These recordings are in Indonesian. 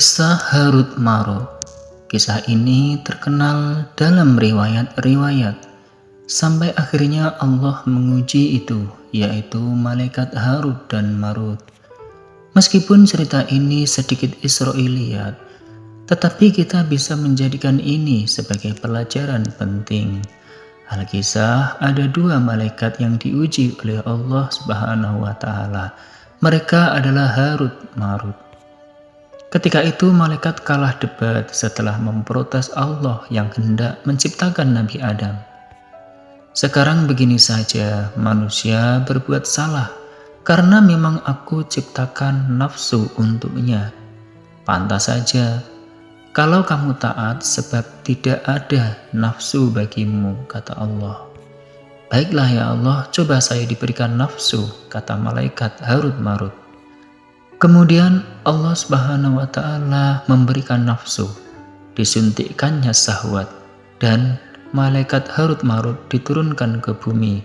Kisah Harut Marut. Kisah ini terkenal dalam riwayat-riwayat sampai akhirnya Allah menguji itu, yaitu malaikat Harut dan Marut. Meskipun cerita ini sedikit Israiliyat, tetapi kita bisa menjadikan ini sebagai pelajaran penting. Alkisah ada dua malaikat yang diuji oleh Allah Subhanahu wa Ta'ala. Mereka adalah Harut Marut. Ketika itu malaikat kalah debat setelah memprotes Allah yang hendak menciptakan Nabi Adam. Sekarang begini saja, manusia berbuat salah karena memang aku ciptakan nafsu untuknya. Pantas saja kalau kamu taat sebab tidak ada nafsu bagimu, kata Allah. Baiklah ya Allah, coba saya diberikan nafsu, kata malaikat Harut Marut. Kemudian Allah Subhanahu wa Ta'ala memberikan nafsu, disuntikkannya syahwat, dan malaikat Harut Marut diturunkan ke bumi.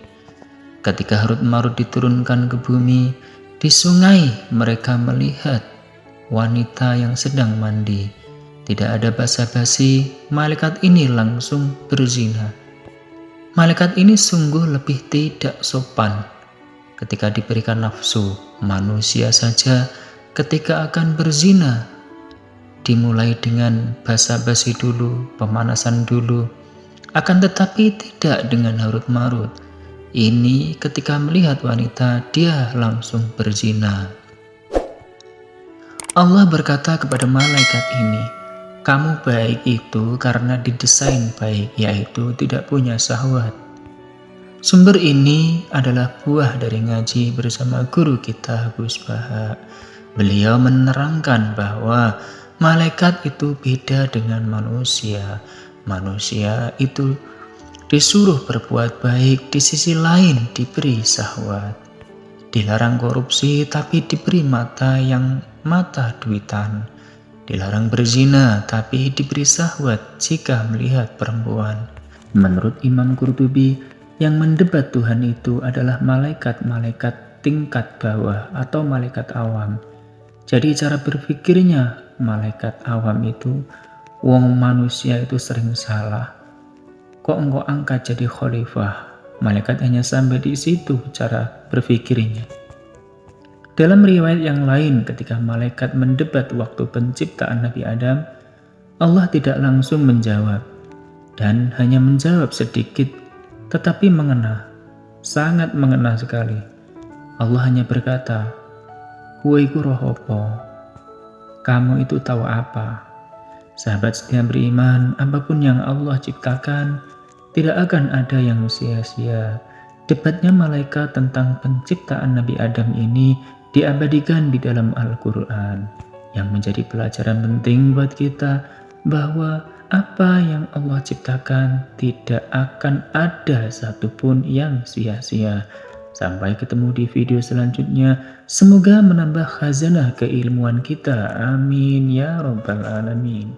Ketika Harut Marut diturunkan ke bumi, di sungai mereka melihat wanita yang sedang mandi. Tidak ada basa-basi, malaikat ini langsung berzina. Malaikat ini sungguh lebih tidak sopan. Ketika diberikan nafsu, manusia saja ketika akan berzina dimulai dengan basa-basi dulu, pemanasan dulu, akan tetapi tidak dengan Harut Marut. Ini ketika melihat wanita dia langsung berzina. Allah berkata kepada malaikat ini, kamu baik itu karena didesain baik, yaitu tidak punya syahwat. Sumber ini adalah buah dari ngaji bersama guru kita Gus Baha. Beliau menerangkan bahwa malaikat itu beda dengan manusia. Manusia itu disuruh berbuat baik, di sisi lain diberi syahwat. Dilarang korupsi tapi diberi mata duitan. Dilarang berzina tapi diberi syahwat jika melihat perempuan. Menurut Imam Qurtubi, yang mendebat Tuhan itu adalah malaikat-malaikat tingkat bawah atau malaikat awam. Jadi cara berpikirnya malaikat awam itu, wong manusia itu sering salah. Kok engkau angkat jadi khalifah? Malaikat hanya sampai di situ cara berpikirnya. Dalam riwayat yang lain ketika malaikat mendebat waktu penciptaan Nabi Adam, Allah tidak langsung menjawab dan hanya menjawab sedikit tetapi mengena, sangat mengena sekali. Allah hanya berkata, "Kowe iku roh apa? Kamu itu tahu apa?" Sahabat setia beriman, apapun yang Allah ciptakan, tidak akan ada yang sia-sia. Debatnya malaikat tentang penciptaan Nabi Adam ini diabadikan di dalam Al-Quran, yang menjadi pelajaran penting buat kita bahwa apa yang Allah ciptakan tidak akan ada satupun yang sia-sia. Sampai ketemu di video selanjutnya. Semoga menambah khazanah keilmuan kita. Amin ya rabbal alamin.